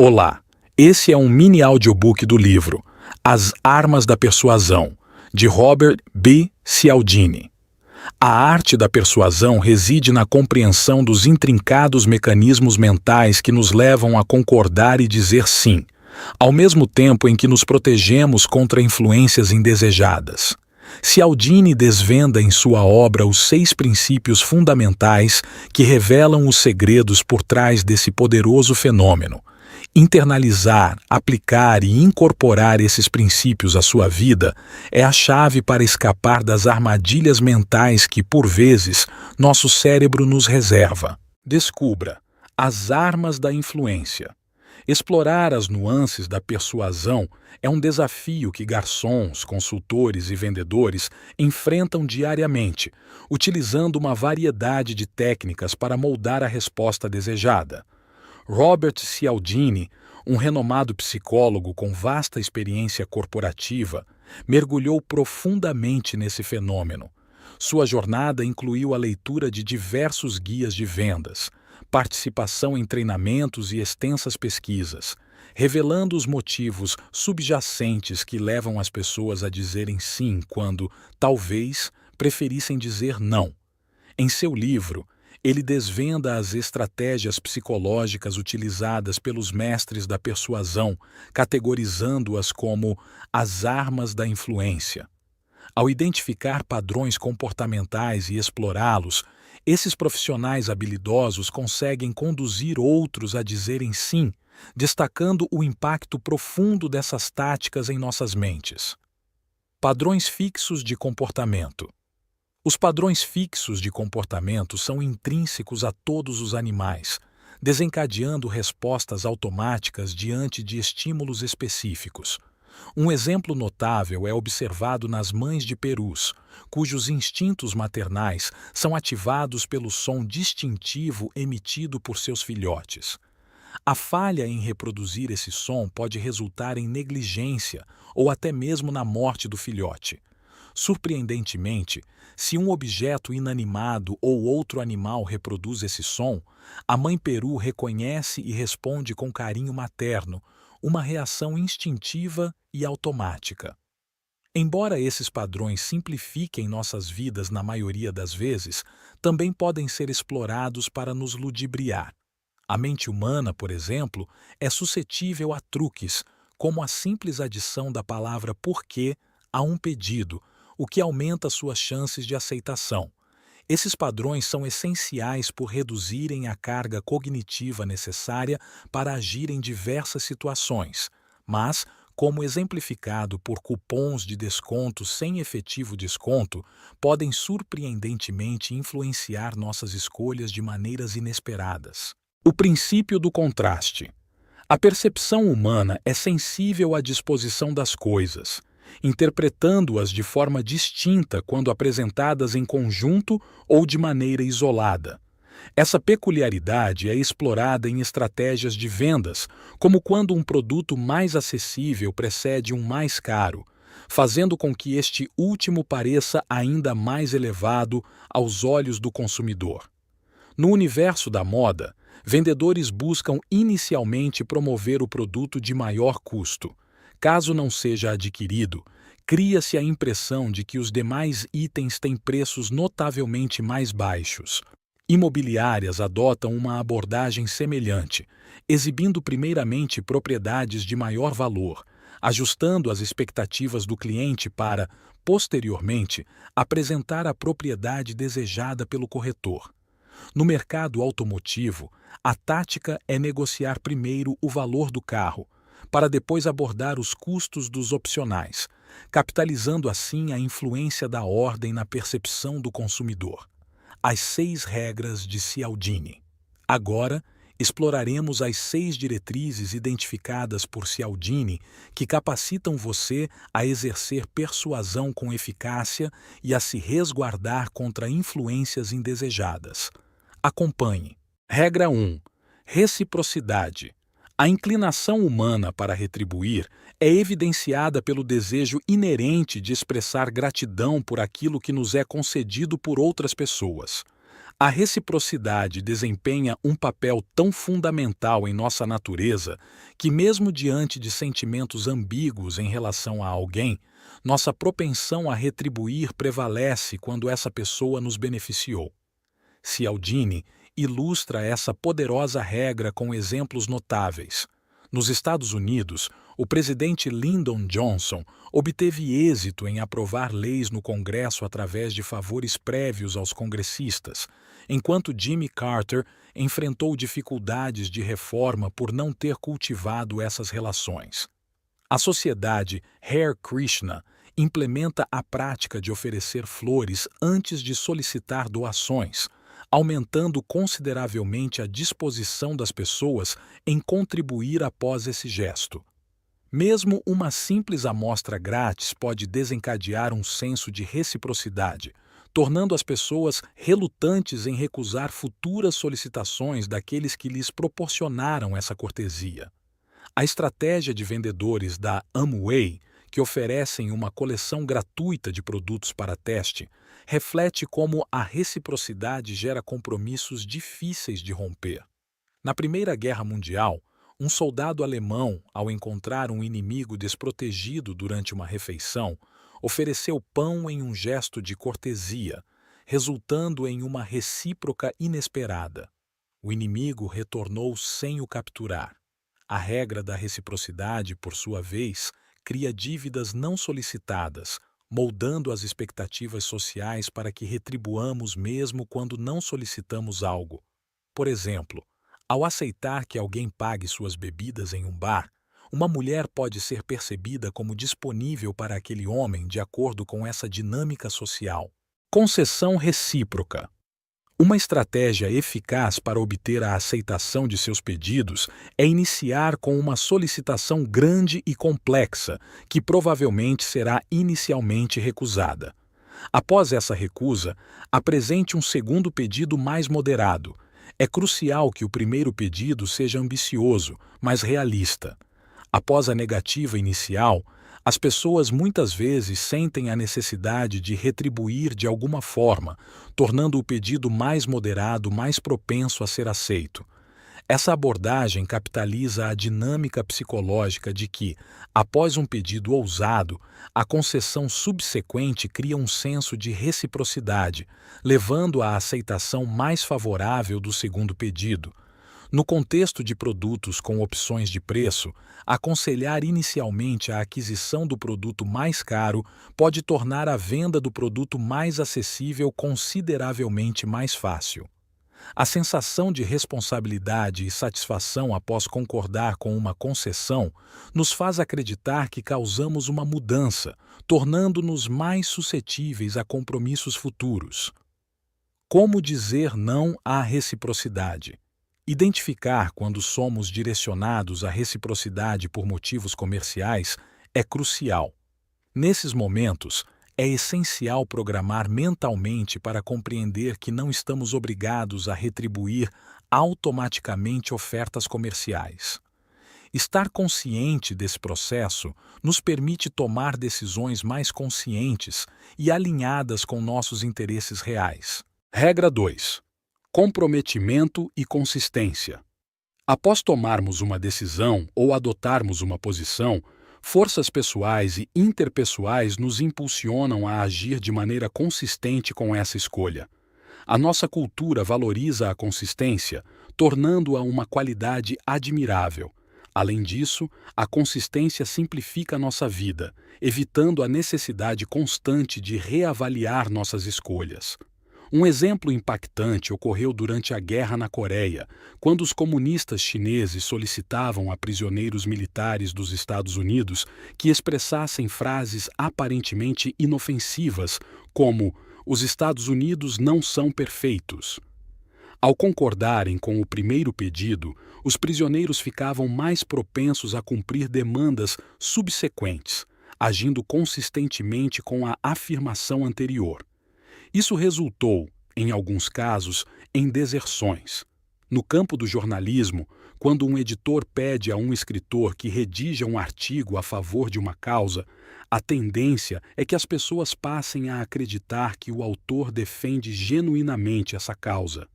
Olá, esse é um mini audiobook do livro As Armas da Persuasão, de Robert B. Cialdini. A arte da persuasão reside na compreensão dos intrincados mecanismos mentais que nos levam a concordar e dizer sim, ao mesmo tempo em que nos protegemos contra influências indesejadas. Cialdini desvenda em sua obra os 6 princípios fundamentais que revelam os segredos por trás desse poderoso fenômeno. Internalizar, aplicar e incorporar esses princípios à sua vida é a chave para escapar das armadilhas mentais que, por vezes, nosso cérebro nos reserva. Descubra as armas da influência. Explorar as nuances da persuasão é um desafio que garçons, consultores e vendedores enfrentam diariamente, utilizando uma variedade de técnicas para moldar a resposta desejada. Robert Cialdini, um renomado psicólogo com vasta experiência corporativa, mergulhou profundamente nesse fenômeno. Sua jornada incluiu a leitura de diversos guias de vendas, participação em treinamentos e extensas pesquisas, revelando os motivos subjacentes que levam as pessoas a dizerem sim quando, talvez, preferissem dizer não. Em seu livro, ele desvenda as estratégias psicológicas utilizadas pelos mestres da persuasão, categorizando-as como as armas da influência. Ao identificar padrões comportamentais e explorá-los, esses profissionais habilidosos conseguem conduzir outros a dizerem sim, destacando o impacto profundo dessas táticas em nossas mentes. Padrões fixos de comportamento. Os padrões fixos de comportamento são intrínsecos a todos os animais, desencadeando respostas automáticas diante de estímulos específicos. Um exemplo notável é observado nas mães de perus, cujos instintos maternais são ativados pelo som distintivo emitido por seus filhotes. A falha em reproduzir esse som pode resultar em negligência ou até mesmo na morte do filhote. Surpreendentemente, se um objeto inanimado ou outro animal reproduz esse som, a mãe peru reconhece e responde com carinho materno, uma reação instintiva e automática. Embora esses padrões simplifiquem nossas vidas na maioria das vezes, também podem ser explorados para nos ludibriar. A mente humana, por exemplo, é suscetível a truques, como a simples adição da palavra porquê a um pedido, o que aumenta suas chances de aceitação. Esses padrões são essenciais por reduzirem a carga cognitiva necessária para agir em diversas situações, mas, como exemplificado por cupons de desconto sem efetivo desconto, podem surpreendentemente influenciar nossas escolhas de maneiras inesperadas. O princípio do contraste. A percepção humana é sensível à disposição das coisas, interpretando-as de forma distinta quando apresentadas em conjunto ou de maneira isolada. Essa peculiaridade é explorada em estratégias de vendas, como quando um produto mais acessível precede um mais caro, fazendo com que este último pareça ainda mais elevado aos olhos do consumidor. No universo da moda, vendedores buscam inicialmente promover o produto de maior custo. Caso não seja adquirido, cria-se a impressão de que os demais itens têm preços notavelmente mais baixos. Imobiliárias adotam uma abordagem semelhante, exibindo primeiramente propriedades de maior valor, ajustando as expectativas do cliente para, posteriormente, apresentar a propriedade desejada pelo corretor. No mercado automotivo, a tática é negociar primeiro o valor do carro, para depois abordar os custos dos opcionais, capitalizando assim a influência da ordem na percepção do consumidor. As 6 regras de Cialdini. Agora, exploraremos as 6 diretrizes identificadas por Cialdini que capacitam você a exercer persuasão com eficácia e a se resguardar contra influências indesejadas. Acompanhe. Regra 1. Reciprocidade. A inclinação humana para retribuir é evidenciada pelo desejo inerente de expressar gratidão por aquilo que nos é concedido por outras pessoas. A reciprocidade desempenha um papel tão fundamental em nossa natureza que, mesmo diante de sentimentos ambíguos em relação a alguém, nossa propensão a retribuir prevalece quando essa pessoa nos beneficiou. Cialdini ilustra essa poderosa regra com exemplos notáveis. Nos Estados Unidos, o presidente Lyndon Johnson obteve êxito em aprovar leis no Congresso através de favores prévios aos congressistas, enquanto Jimmy Carter enfrentou dificuldades de reforma por não ter cultivado essas relações. A sociedade Hare Krishna implementa a prática de oferecer flores antes de solicitar doações, aumentando consideravelmente a disposição das pessoas em contribuir após esse gesto. Mesmo uma simples amostra grátis pode desencadear um senso de reciprocidade, tornando as pessoas relutantes em recusar futuras solicitações daqueles que lhes proporcionaram essa cortesia. A estratégia de vendedores da Amway, que oferecem uma coleção gratuita de produtos para teste, reflete como a reciprocidade gera compromissos difíceis de romper. Na Primeira Guerra Mundial, um soldado alemão, ao encontrar um inimigo desprotegido durante uma refeição, ofereceu pão em um gesto de cortesia, resultando em uma recíproca inesperada. O inimigo retornou sem o capturar. A regra da reciprocidade, por sua vez, cria dívidas não solicitadas, moldando as expectativas sociais para que retribuamos mesmo quando não solicitamos algo. Por exemplo, ao aceitar que alguém pague suas bebidas em um bar, uma mulher pode ser percebida como disponível para aquele homem de acordo com essa dinâmica social. Concessão recíproca. Uma estratégia eficaz para obter a aceitação de seus pedidos é iniciar com uma solicitação grande e complexa, que provavelmente será inicialmente recusada. Após essa recusa, apresente um segundo pedido mais moderado. É crucial que o primeiro pedido seja ambicioso, mas realista. Após a negativa inicial, as pessoas muitas vezes sentem a necessidade de retribuir de alguma forma, tornando o pedido mais moderado mais propenso a ser aceito. Essa abordagem capitaliza a dinâmica psicológica de que, após um pedido ousado, a concessão subsequente cria um senso de reciprocidade, levando à aceitação mais favorável do segundo pedido. No contexto de produtos com opções de preço, aconselhar inicialmente a aquisição do produto mais caro pode tornar a venda do produto mais acessível consideravelmente mais fácil. A sensação de responsabilidade e satisfação após concordar com uma concessão nos faz acreditar que causamos uma mudança, tornando-nos mais suscetíveis a compromissos futuros. Como dizer não à reciprocidade? Identificar quando somos direcionados à reciprocidade por motivos comerciais é crucial. Nesses momentos, é essencial programar mentalmente para compreender que não estamos obrigados a retribuir automaticamente ofertas comerciais. Estar consciente desse processo nos permite tomar decisões mais conscientes e alinhadas com nossos interesses reais. Regra 2. Comprometimento e consistência. Após tomarmos uma decisão ou adotarmos uma posição, forças pessoais e interpessoais nos impulsionam a agir de maneira consistente com essa escolha. A nossa cultura valoriza a consistência, tornando-a uma qualidade admirável. Além disso, a consistência simplifica nossa vida, evitando a necessidade constante de reavaliar nossas escolhas. Um exemplo impactante ocorreu durante a Guerra na Coreia, quando os comunistas chineses solicitavam a prisioneiros militares dos Estados Unidos que expressassem frases aparentemente inofensivas, como "Os Estados Unidos não são perfeitos". Ao concordarem com o primeiro pedido, os prisioneiros ficavam mais propensos a cumprir demandas subsequentes, agindo consistentemente com a afirmação anterior. Isso resultou, em alguns casos, em deserções. No campo do jornalismo, quando um editor pede a um escritor que redija um artigo a favor de uma causa, A tendência é que as pessoas passem a acreditar que o autor defende genuinamente essa causa.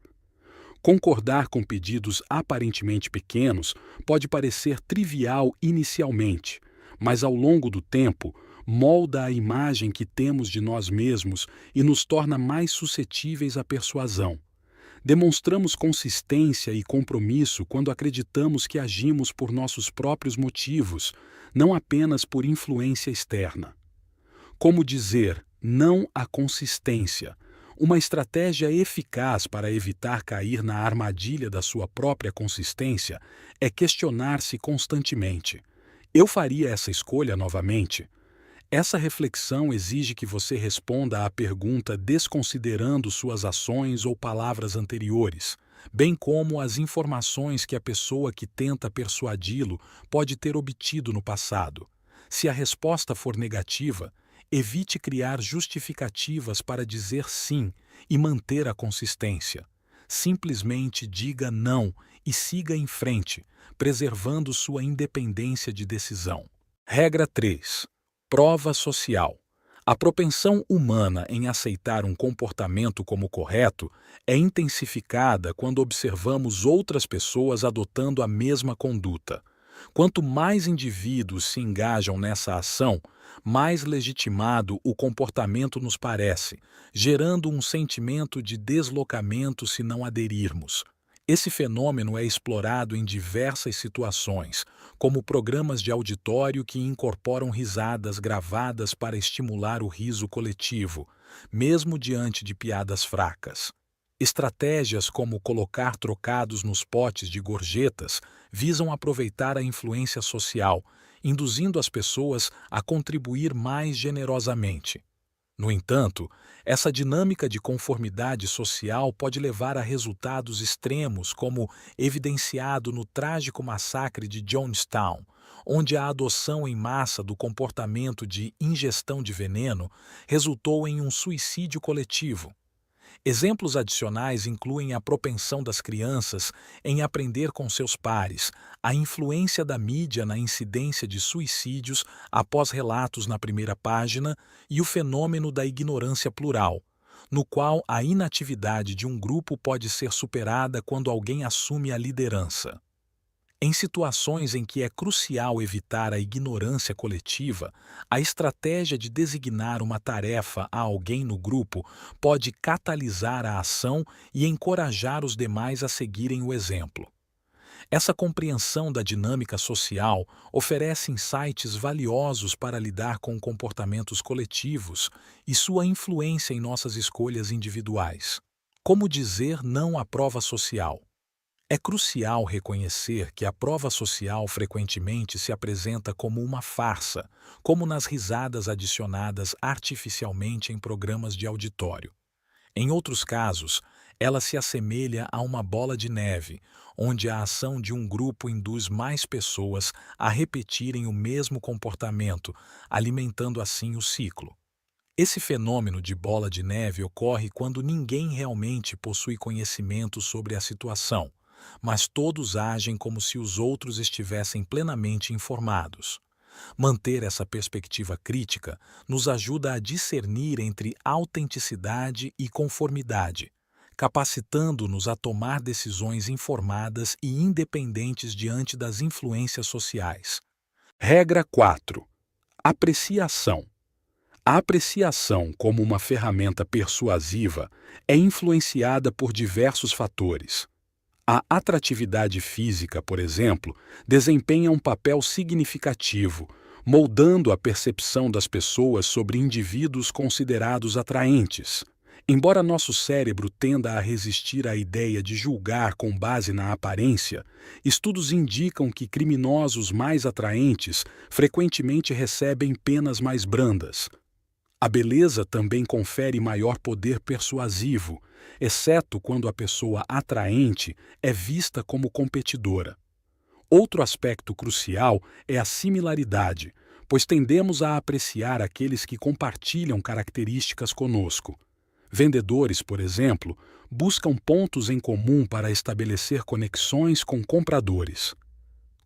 Concordar com pedidos aparentemente pequenos pode parecer trivial inicialmente, mas ao longo do tempo molda a imagem que temos de nós mesmos e nos torna mais suscetíveis à persuasão. Demonstramos consistência e compromisso quando acreditamos que agimos por nossos próprios motivos, não apenas por influência externa. Como dizer não à consistência? Uma estratégia eficaz para evitar cair na armadilha da sua própria consistência é questionar-se constantemente: eu faria essa escolha novamente? Essa reflexão exige que você responda à pergunta desconsiderando suas ações ou palavras anteriores, bem como as informações que a pessoa que tenta persuadi-lo pode ter obtido no passado. Se a resposta for negativa, evite criar justificativas para dizer sim e manter a consistência. Simplesmente diga não e siga em frente, preservando sua independência de decisão. Regra 3. Prova social. A propensão humana em aceitar um comportamento como correto é intensificada quando observamos outras pessoas adotando a mesma conduta. Quanto mais indivíduos se engajam nessa ação, mais legitimado o comportamento nos parece, gerando um sentimento de deslocamento se não aderirmos. Esse fenômeno é explorado em diversas situações, como programas de auditório que incorporam risadas gravadas para estimular o riso coletivo, mesmo diante de piadas fracas. Estratégias como colocar trocados nos potes de gorjetas visam aproveitar a influência social, induzindo as pessoas a contribuir mais generosamente. No entanto, essa dinâmica de conformidade social pode levar a resultados extremos, como evidenciado no trágico massacre de Jonestown, onde a adoção em massa do comportamento de ingestão de veneno resultou em um suicídio coletivo. Exemplos adicionais incluem a propensão das crianças em aprender com seus pares, a influência da mídia na incidência de suicídios após relatos na primeira página e o fenômeno da ignorância plural, no qual a inatividade de um grupo pode ser superada quando alguém assume a liderança. Em situações em que é crucial evitar a ignorância coletiva, a estratégia de designar uma tarefa a alguém no grupo pode catalisar a ação e encorajar os demais a seguirem o exemplo. Essa compreensão da dinâmica social oferece insights valiosos para lidar com comportamentos coletivos e sua influência em nossas escolhas individuais. Como dizer não à prova social? É crucial reconhecer que a prova social frequentemente se apresenta como uma farsa, como nas risadas adicionadas artificialmente em programas de auditório. Em outros casos, ela se assemelha a uma bola de neve, onde a ação de um grupo induz mais pessoas a repetirem o mesmo comportamento, alimentando assim o ciclo. Esse fenômeno de bola de neve ocorre quando ninguém realmente possui conhecimento sobre a situação, mas todos agem como se os outros estivessem plenamente informados. Manter essa perspectiva crítica nos ajuda a discernir entre autenticidade e conformidade, capacitando-nos a tomar decisões informadas e independentes diante das influências sociais. Regra 4. Apreciação. A apreciação como uma ferramenta persuasiva é influenciada por diversos fatores. A atratividade física, por exemplo, desempenha um papel significativo, moldando a percepção das pessoas sobre indivíduos considerados atraentes. Embora nosso cérebro tenda a resistir à ideia de julgar com base na aparência, estudos indicam que criminosos mais atraentes frequentemente recebem penas mais brandas. A beleza também confere maior poder persuasivo, exceto quando a pessoa atraente é vista como competidora. Outro aspecto crucial é a similaridade, pois tendemos a apreciar aqueles que compartilham características conosco. Vendedores, por exemplo, buscam pontos em comum para estabelecer conexões com compradores.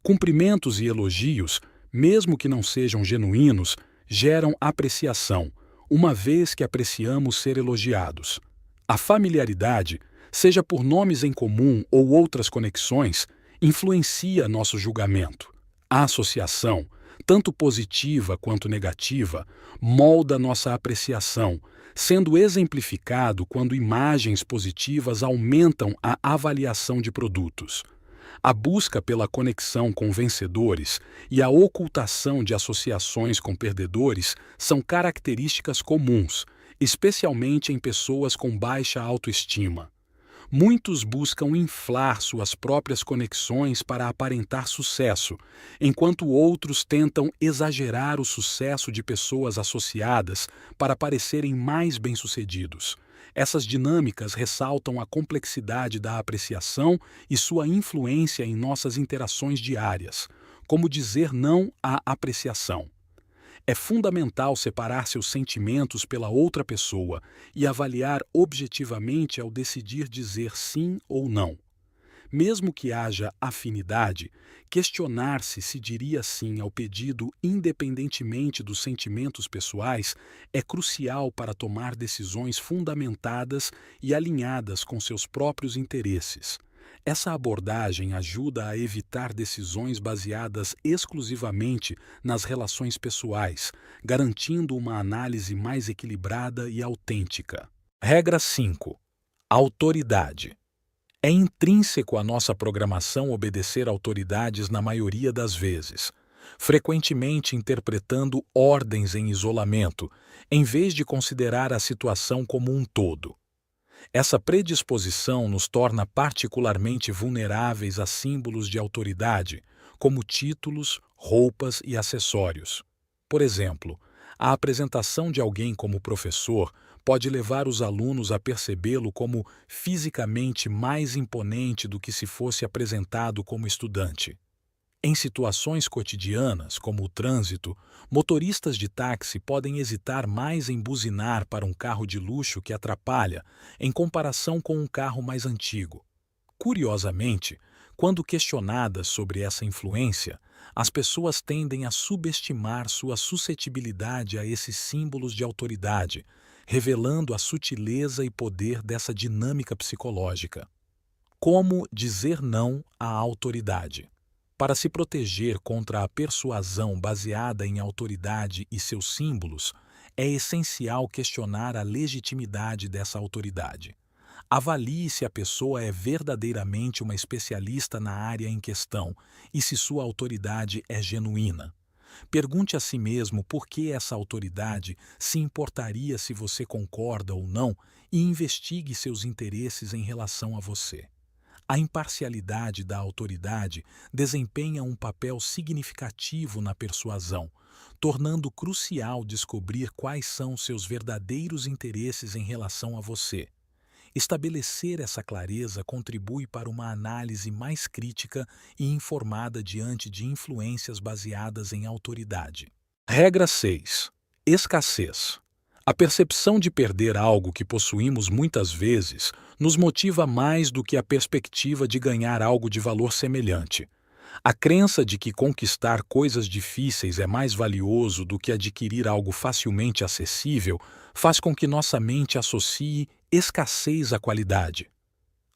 Cumprimentos e elogios, mesmo que não sejam genuínos, geram apreciação, uma vez que apreciamos ser elogiados. A familiaridade, seja por nomes em comum ou outras conexões, influencia nosso julgamento. A associação, tanto positiva quanto negativa, molda nossa apreciação, sendo exemplificado quando imagens positivas aumentam a avaliação de produtos. A busca pela conexão com vencedores e a ocultação de associações com perdedores são características comuns, especialmente em pessoas com baixa autoestima. Muitos buscam inflar suas próprias conexões para aparentar sucesso, enquanto outros tentam exagerar o sucesso de pessoas associadas para parecerem mais bem-sucedidos. Essas dinâmicas ressaltam a complexidade da apreciação e sua influência em nossas interações diárias, como dizer não à apreciação. É fundamental separar seus sentimentos pela outra pessoa e avaliar objetivamente ao decidir dizer sim ou não. Mesmo que haja afinidade, questionar-se se diria sim ao pedido independentemente dos sentimentos pessoais é crucial para tomar decisões fundamentadas e alinhadas com seus próprios interesses. Essa abordagem ajuda a evitar decisões baseadas exclusivamente nas relações pessoais, garantindo uma análise mais equilibrada e autêntica. Regra 5. Autoridade. É intrínseco à nossa programação obedecer autoridades na maioria das vezes, frequentemente interpretando ordens em isolamento, em vez de considerar a situação como um todo. Essa predisposição nos torna particularmente vulneráveis a símbolos de autoridade, como títulos, roupas e acessórios. Por exemplo, a apresentação de alguém como professor pode levar os alunos a percebê-lo como fisicamente mais imponente do que se fosse apresentado como estudante. Em situações cotidianas, como o trânsito, motoristas de táxi podem hesitar mais em buzinar para um carro de luxo que atrapalha, em comparação com um carro mais antigo. Curiosamente, quando questionadas sobre essa influência, as pessoas tendem a subestimar sua suscetibilidade a esses símbolos de autoridade, revelando a sutileza e poder dessa dinâmica psicológica. Como dizer não à autoridade? Para se proteger contra a persuasão baseada em autoridade e seus símbolos, é essencial questionar a legitimidade dessa autoridade. Avalie se a pessoa é verdadeiramente uma especialista na área em questão e se sua autoridade é genuína. Pergunte a si mesmo por que essa autoridade se importaria se você concorda ou não e investigue seus interesses em relação a você. A imparcialidade da autoridade desempenha um papel significativo na persuasão, tornando crucial descobrir quais são seus verdadeiros interesses em relação a você. Estabelecer essa clareza contribui para uma análise mais crítica e informada diante de influências baseadas em autoridade. Regra 6. Escassez. A percepção de perder algo que possuímos muitas vezes nos motiva mais do que a perspectiva de ganhar algo de valor semelhante. A crença de que conquistar coisas difíceis é mais valioso do que adquirir algo facilmente acessível faz com que nossa mente associe escassez à qualidade.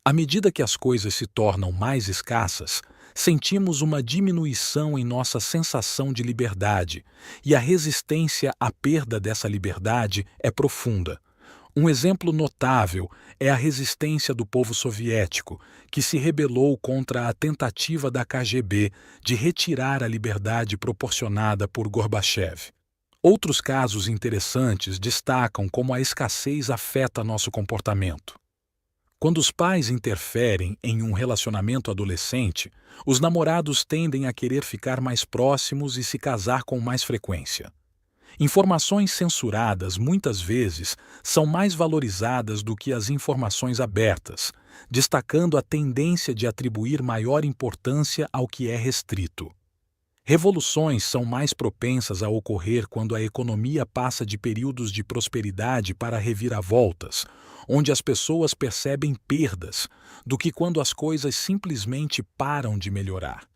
À medida que as coisas se tornam mais escassas, sentimos uma diminuição em nossa sensação de liberdade, e a resistência à perda dessa liberdade é profunda. Um exemplo notável é a resistência do povo soviético, que se rebelou contra a tentativa da KGB de retirar a liberdade proporcionada por Gorbachev. Outros casos interessantes destacam como a escassez afeta nosso comportamento. Quando os pais interferem em um relacionamento adolescente, os namorados tendem a querer ficar mais próximos e se casar com mais frequência. Informações censuradas, muitas vezes, são mais valorizadas do que as informações abertas, destacando a tendência de atribuir maior importância ao que é restrito. Revoluções são mais propensas a ocorrer quando a economia passa de períodos de prosperidade para reviravoltas, onde as pessoas percebem perdas, do que quando as coisas simplesmente param de melhorar.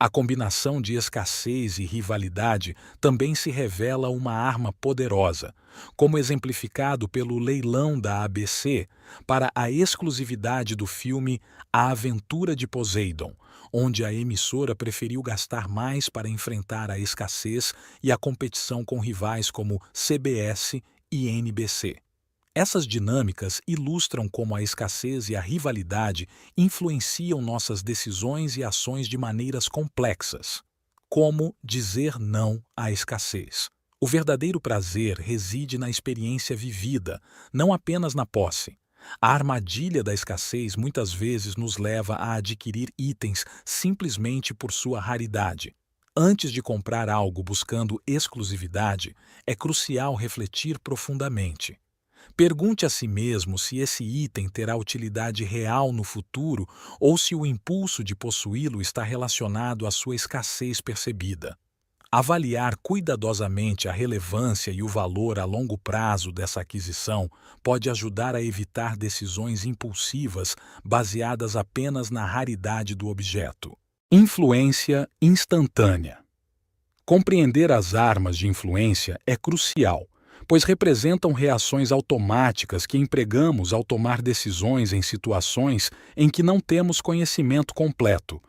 A combinação de escassez e rivalidade também se revela uma arma poderosa, como exemplificado pelo leilão da ABC para a exclusividade do filme A Aventura de Poseidon, onde a emissora preferiu gastar mais para enfrentar a escassez e a competição com rivais como CBS e NBC. Essas dinâmicas ilustram como a escassez e a rivalidade influenciam nossas decisões e ações de maneiras complexas. Como dizer não à escassez? O verdadeiro prazer reside na experiência vivida, não apenas na posse. A armadilha da escassez muitas vezes nos leva a adquirir itens simplesmente por sua raridade. Antes de comprar algo buscando exclusividade, é crucial refletir profundamente. Pergunte a si mesmo se esse item terá utilidade real no futuro ou se o impulso de possuí-lo está relacionado à sua escassez percebida. Avaliar cuidadosamente a relevância e o valor a longo prazo dessa aquisição pode ajudar a evitar decisões impulsivas baseadas apenas na raridade do objeto. Influência instantânea. Compreender as armas de influência é crucial, pois representam reações automáticas que empregamos ao tomar decisões em situações em que não temos conhecimento completo.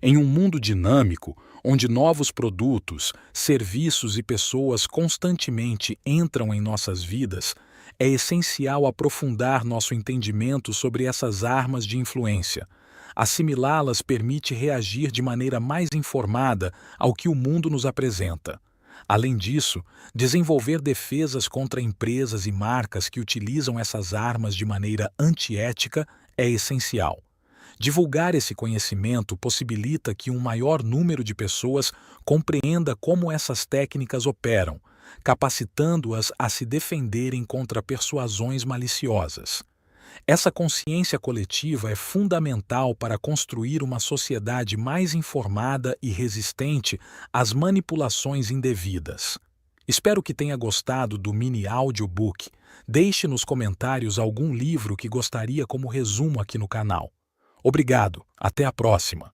Em um mundo dinâmico, onde novos produtos, serviços e pessoas constantemente entram em nossas vidas, é essencial aprofundar nosso entendimento sobre essas armas de influência. Assimilá-las permite reagir de maneira mais informada ao que o mundo nos apresenta. Além disso, desenvolver defesas contra empresas e marcas que utilizam essas armas de maneira antiética é essencial. Divulgar esse conhecimento possibilita que um maior número de pessoas compreenda como essas técnicas operam, capacitando-as a se defenderem contra persuasões maliciosas. Essa consciência coletiva é fundamental para construir uma sociedade mais informada e resistente às manipulações indevidas. Espero que tenha gostado do mini audiobook. Deixe nos comentários algum livro que gostaria como resumo aqui no canal. Obrigado, até a próxima!